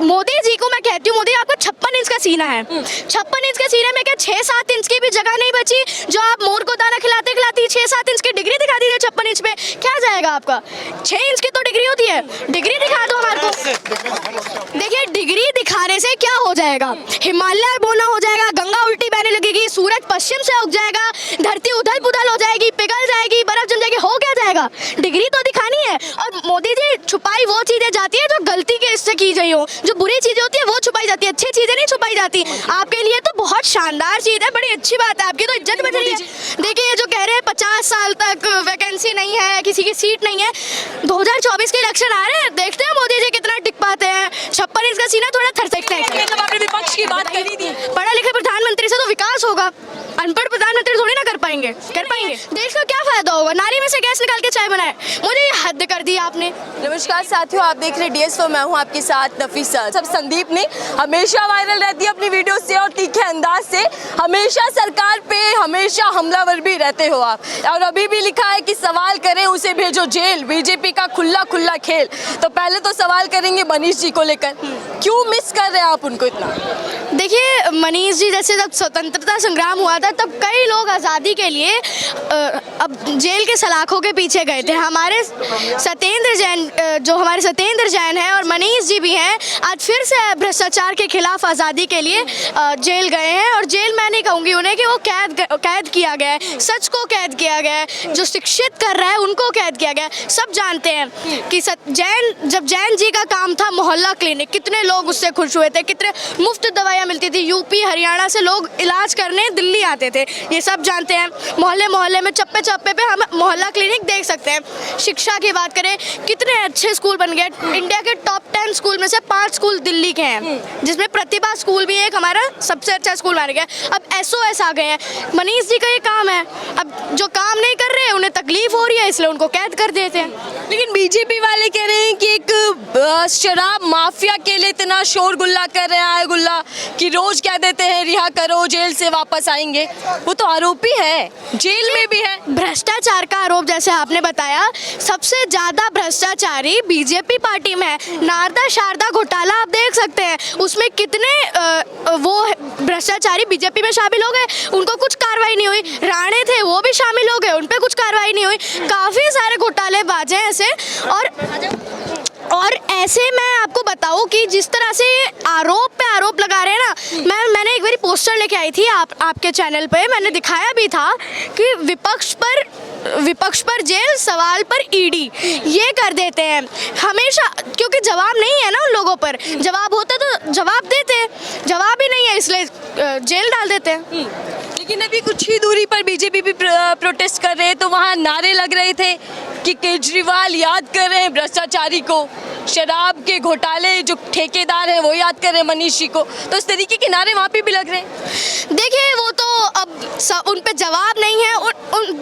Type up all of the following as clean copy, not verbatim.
मोदी जी को मैं कहती हूँ, मोदी आपका 56 इंच का सीना है। 56 इंच के सीने में क्या 6-7 इंच की भी जगह नहीं बची जो आप मोर को दाना खिलाते खिलाती 6-7 इंच की डिग्री दिखा दीजिए 56 इंच पे, क्या जाएगा आपका? 6 इंच की तो डिग्री होती है, डिग्री दिखा दो हमारे को। देखिए डिग्री दिखाने से क्या हो जाएगा, हिमालय बोना हो जाएगा, गंगा उल्टी बहने लगेगी, सूरज पश्चिम से उग जाएगा, धरती उथल पुथल हो जाएगी, पिघल जाएगी, बर्फ जम जाएगी, हो क्या जाएगा? डिग्री तो दिखानी है। और मोदी जी छुपाई वो चीजें जाती है जो गलती के इससे की गई हो, जो बुरी चीजें होती है वो छुपाई जाती है, अच्छी चीजें नहीं छुपाई जाती। आपके लिए तो बहुत शानदार चीज है, बड़ी अच्छी बात है, आपकी तो इज्जत बच रही है। देखिए ये जो कह रहे हैं 50 साल तक वैकेंसी नहीं है, किसी की सीट नहीं है, 2024 के इलेक्शन आ रहे हैं, देखते हैं मोदी जी कितना टिक पाते हैं। 56 इंच का सीना थोड़ा थर सकता है। जब आपने विपक्ष की बात करी थी, पढ़े लिखे प्रधानमंत्री से तो विकास होगा, अनपढ़ प्रधानमंत्री थोड़ी ना कर पाएंगे। देश का क्या फायदा होगा? नाली में से गैस निकाल के चाय बनाए, मुझे ये हद कर दी आपने। नमस्कार साथियों, आप देख रहे हैं DS मैं हूं आपके साथ नफीसा। सब संदीप ने हमेशा वायरल रहती है अपनी वीडियो से और तीखे अंदाज से, हमेशा सरकार पे हमेशा हमलावर भी रहते हो आप। और अभी भी लिखा है कि सवाल करें उसे भेजो जेल, बीजेपी का खुला खुला खेल। तो पहले तो सवाल करेंगे मनीष जी को लेकर, क्यों मिस कर रहे हैं आप उनको इतना? देखिए मनीष जी जैसे जब स्वतंत्रता संग्राम हुआ था तब कई लोग आज़ादी के लिए अब जेल के सलाखों के पीछे गए थे। हमारे सत्येंद्र जैन जो हमारे सत्येंद्र जैन हैं और मनीष जी भी हैं, आज फिर से भ्रष्टाचार के खिलाफ आज़ादी के लिए जेल गए हैं। और जेल मैं नहीं कहूँगी उन्हें कि वो कैद किया गया है, सच को कैद किया गया है, जो शिक्षित कर रहा है उनको कैद किया गया है। सब जानते हैं कि जब जैन जी का काम था मोहल्ला क्लिनिक, कितने लोग उससे खुश हुए थे, कितने मुफ्त दवाइयाँ मिलती थी, यूपी हरियाणा से लोग इलाज करने दिल्ली आते थे, ये सब जानते हैं। मोहल्ले मोहल्ले में चप्पे चप्पे पे हम मोहल्ला क्लिनिक देख सकते हैं। शिक्षा की बात करें, कितने अच्छे स्कूल बन गए, इंडिया के टॉप 10 स्कूल में से 5 स्कूल दिल्ली के हैं, जिसमें प्रतिभा स्कूल भी एक हमारा सबसे अच्छा स्कूल माना गया। अब SOS आ गए हैं, मनीष जी का ये काम है, अब जो काम नहीं कर रहे उन्हें तकलीफ हो रही है इसलिए उनको कैद कर देते हैं। लेकिन बीजेपी वाले कह रहे हैं कि एक शराब माफिया के लिए इतना शोर गुल्ला कर रहे हैं, आए गुल्ला, कि रोज कह देते हैं रिहा करो, जेल से वापस आएंगे। वो तो आरोपी है, जेल में भी है। भ्रष्टाचार का आरोप जैसे आपने बताया, सबसे ज्यादा भ्रष्टाचारी बीजेपी पार्टी में है। नारदा शारदा घोटाला आप देख सकते हैं, उसमें कितने वो भ्रष्टाचारी बीजेपी में शामिल हो गए, उनको कुछ कार्रवाई नहीं हुई। राणे थे वो भी शामिल हो गए, उन पे कुछ कार्रवाई नहीं हुई। काफी सारे घोटालेबाज हैं ऐसे। और ऐसे मैं आपको बताऊं कि जिस तरह से आरोप पे आरोप लगा रहे हैं ना, मैंने एक बारी पोस्टर लेके आई थी आपके चैनल पे, मैंने दिखाया भी था कि विपक्ष पर जेल, सवाल पर ED, ये कर देते हैं हमेशा, क्योंकि जवाब नहीं है ना उन लोगों पर। जवाब होता तो जवाब देते, जवाब ही नहीं है इसलिए जेल डाल देते हैं। लेकिन अभी कुछ ही दूरी पर बीजेपी भी प्रोटेस्ट कर रहे हैं, तो वहाँ नारे लग रहे थे कि केजरीवाल याद कर रहे हैं भ्रष्टाचारी को, शराब के घोटाले जो ठेकेदार हैं वो याद कर रहे हैं मनीष जी को, तो इस तरीके के नारे वहाँ पे भी लग रहे हैं। देखिए वो तो अब उन पे जवाब नहीं है।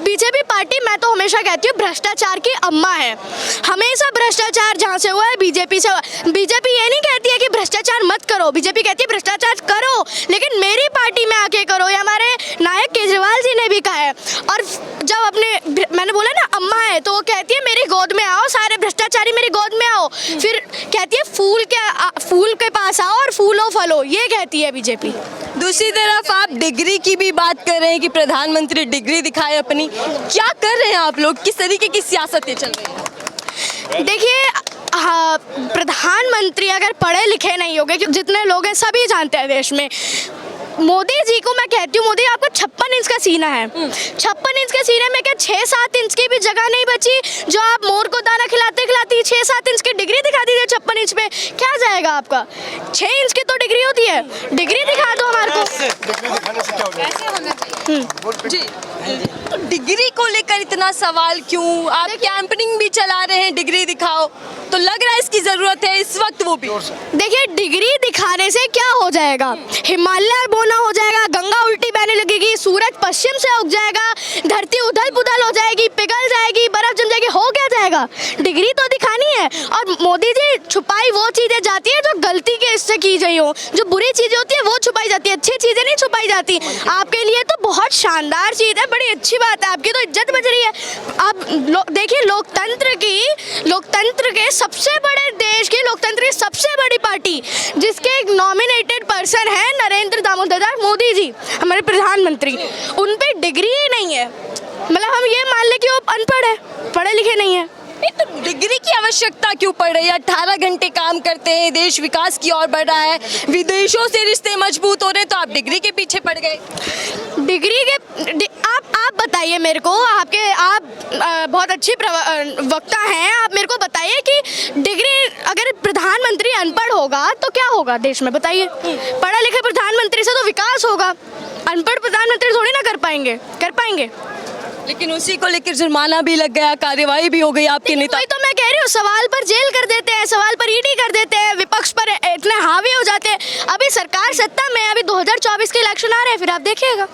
बीजेपी पार्टी, मैं तो हमेशा कहती हूँ, भ्रष्टाचार की अम्मा है। हमेशा भ्रष्टाचार जहाँ से हुआ है बीजेपी से हुआ। बीजेपी ये नहीं कहती है कि भ्रष्टाचार मत करो, बीजेपी कहती है भ्रष्टाचार करो, लेकिन मेरी पार्टी में आके करो। ये हमारे नायक केजरीवाल जी ने भी कहा है। और जब मैंने बोला ना अम्मा है, तो वो कहती है मेरी गोद में आओ, सारे भ्रष्टाचारी मेरी गोद में आओ। फिर कहती है फूल के पास आओ और फूलो फलो, ये कहती है बीजेपी। दूसरी तरफ आप डिग्री की भी बात कर रहे हैं कि प्रधानमंत्री डिग्री दिखाए अपनी, क्या कर रहे हैं आप लोग, किस तरीके की सियासतें चल रही हैं? देखिए प्रधानमंत्री अगर पढ़े लिखे नहीं होंगे, जितने लोग हैं सभी जानते हैं देश में, मोदी जी को मैं कहती हूँ, मोदी आपका 56 इंच का सीना है। 56 इंच के सीने में क्या 6-7 इंच की भी जगह नहीं बची जो आप मोर को दाना खिलाते खिलाती 6-7 इंच की डिग्री दिखा दीजिए 56 इंच पे, क्या जाएगा आपका? 6 इंच की तो डिग्री होती है, डिग्री दिखा दो हमारे को। जी, तो डिग्री को लेकर इतना सवाल क्यों? आप कैंपेनिंग भी चला रहे हैं, डिग्री दिखाओ, तो लग रहा है इसकी जरूरत है इस वक्त वो भी। देखिए डिग्री दिखाने से क्या हो जाएगा, हिमालय बोना हो जाएगा, गंगा उल्टी बहने लगेगी, सूरज पश्चिम से उग जाएगा, धरती उथल पुथल हो जाएगी, पिघल जाएगी, बर्फ जम जाएगी, हो क्या जाएगा? जाएगा, डिग्री तो दिखानी है। और मोदी जी छुपाई वो चीज़ें जाती है जो गलती के इससे की गई हो, जो बुरी चीज़ें होती है वो छुपाई जाती है, अच्छी चीज़ें नहीं छुपाई जाती। आपके लिए तो बहुत शानदार चीज़ है, बड़ी अच्छी बात है, आपकी तो इज्जत बच रही है। आप देखिए लोकतंत्र के सबसे बड़े देश की लोकतंत्र की सबसे बड़ी पार्टी जिसके एक नॉमिनेटेड पर्सन है नरेंद्र दामोदर दास मोदी जी, हमारे प्रधानमंत्री, उन पे डिग्री ही नहीं है। मतलब हम ये मान ले कि वो अनपढ़ है, पढ़े लिखे नहीं है। नहीं तो डिग्री की आवश्यकता क्यों पड़ रही है? 18 घंटे काम करते हैं, देश विकास की ओर बढ़ रहा है, विदेशों से रिश्ते मजबूत हो रहे हैं, तो आप डिग्री के पीछे पड़ गए। डिग्री के आप बताइए मेरे को, आप बहुत अच्छी वक्ता हैं, आप मेरे को बताइए कि डिग्री अगर प्रधानमंत्री अनपढ़ होगा तो क्या होगा देश में, बताइए। पढ़ा लिखे प्रधानमंत्री से तो विकास होगा, अनपढ़ प्रधानमंत्री थोड़ी ना कर पाएंगे। लेकिन उसी को लेकर जुर्माना भी लग गया, कार्यवाही भी हो गई आपके नेता। वही तो मैं कह रही हूँ, सवाल पर जेल कर देते हैं, सवाल पर ईडी कर देते हैं, विपक्ष पर इतने हावी हो जाते हैं। अभी सरकार सत्ता में, अभी 2024 के इलेक्शन आ रहे हैं, फिर आप देखिएगा।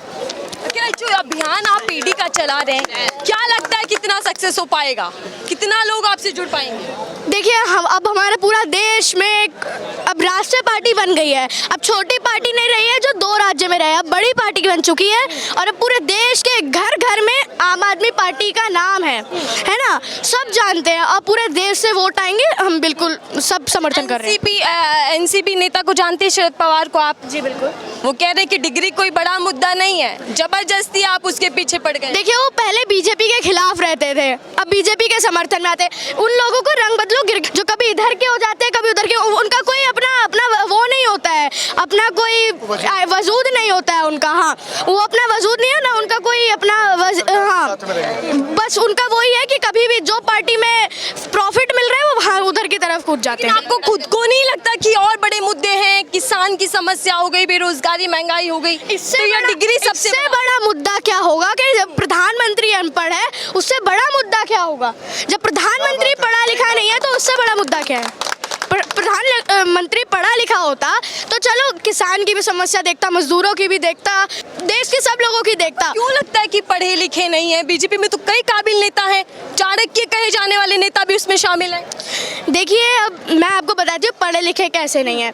जो अभियान आप पीडी का चला रहे हैं, क्या लगता है कितना सक्सेस हो पाएगा, कितना लोग आपसे जुड़ पाएंगे? देखिए अब हमारा पूरा देश में अब राष्ट्रीय पार्टी बन गई है। अब छोटी पार्टी नहीं रही है जो 2 राज्य में रहे, अब बड़ी पार्टी बन चुकी है और अब पूरे देश के घर घर में आम आदमी पार्टी का नाम है ना, सब जानते हैं। अब पूरे देश से वोट आएंगे, हम बिल्कुल सब समर्थन कर रहे हैं। एनसीपी नेता को जानते हैं, शरद पवार को आप? जी बिल्कुल। वो कह रहे हैं कि डिग्री कोई बड़ा मुद्दा नहीं है, जबरदस्ती आप उसके पीछे पड़ गए। देखिए वो पहले बीजेपी के खिलाफ रहते थे, अब बीजेपी के समर्थन में आते हैं। उन लोगों को रंग बदलो, जो कभी इधर के हो जाते हैं कभी उधर के, उनका कोई अपना वो नहीं होता है, अपना कोई वजूद नहीं होता है उनका। हाँ, वो अपना वजूद नहीं है ना, उनका कोई अपना हाँ, बस उनका वही है कि कभी भी जो पार्टी में प्रॉफिट मिल रहा है वो वहाँ उधर की तरफ कूद जाते हैं। आपको खुद को नहीं लगता कि और बड़े मुद्दे हैं, किसान की समस्या हो गई, बेरोजगारी, महंगाई हो गई, इससे तो डिग्री सबसे बड़ा मुद्दा क्या होगा कि जब प्रधानमंत्री अनपढ़ है, उससे बड़ा मुद्दा क्या होगा? जब प्रधानमंत्री पढ़ा लिखा नहीं है तो उससे बड़ा मुद्दा क्या है? प्रधानमंत्री पढ़ा लिखा होता तो चलो किसान की भी समस्या देखता, मजदूरों की भी देखता, देश के सब लोगों की देखता। क्यों लगता है कि पढ़े लिखे नहीं है? बीजेपी में तो कई काबिल नेता हैं, चाणक्य कहे जाने वाले नेता भी उसमें शामिल हैं। देखिए अब मैं आपको बताती हूँ पढ़े लिखे कैसे नहीं है,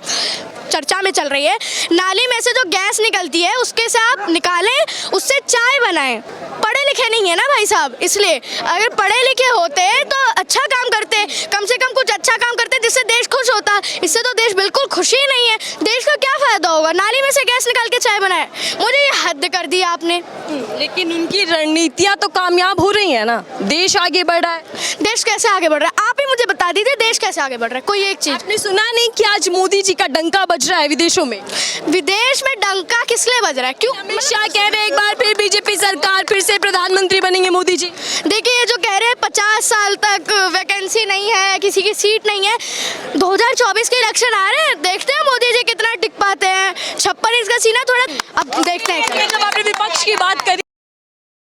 चर्चा में चल रही है। नाली में से जो गैस निकलती है उसके से आप निकालें, उससे चाय बनाएं। पढ़े लिखे नहीं है ना भाई साहब, इसलिए अगर पढ़े लिखे होते तो अच्छा काम करते, कम से कम कुछ अच्छा काम करते जिससे देश खुश होता। इससे तो देश बिल्कुल खुशी नहीं है, देश का क्या फायदा होगा? नाली में से गैस निकाल के चाय बनाए, मुझे ये हद कर दी आपने। लेकिन उनकी रणनीतियां तो कामयाब हो रही है ना, देश आगे बढ़ रहा है। देश कैसे आगे बढ़ रहा है आप ही मुझे बता दीजिए, देश कैसे आगे बढ़ रहा है? कोई एक चीज आपने सुना नहीं कि आज मोदी जी का डंका बज रहा है विदेशों में? विदेश में डंका किस लिए बज रहा है? क्यों? अमित शाह कह रहे हैं एक बार फिर बीजेपी सरकार, फिर से प्रधानमंत्री बनेंगे मोदी जी। देखिए ये जो कह रहे हैं 50 साल तक वैकेंसी नहीं है, किसी की सीट नहीं है, 2024 के इलेक्शन आ रहे हैं, देखते हैं मोदी जी कितना टिक पाते हैं। 56 इंच का सीना थोड़ा, अब देखते हैं। जब आपने विपक्ष की बात करी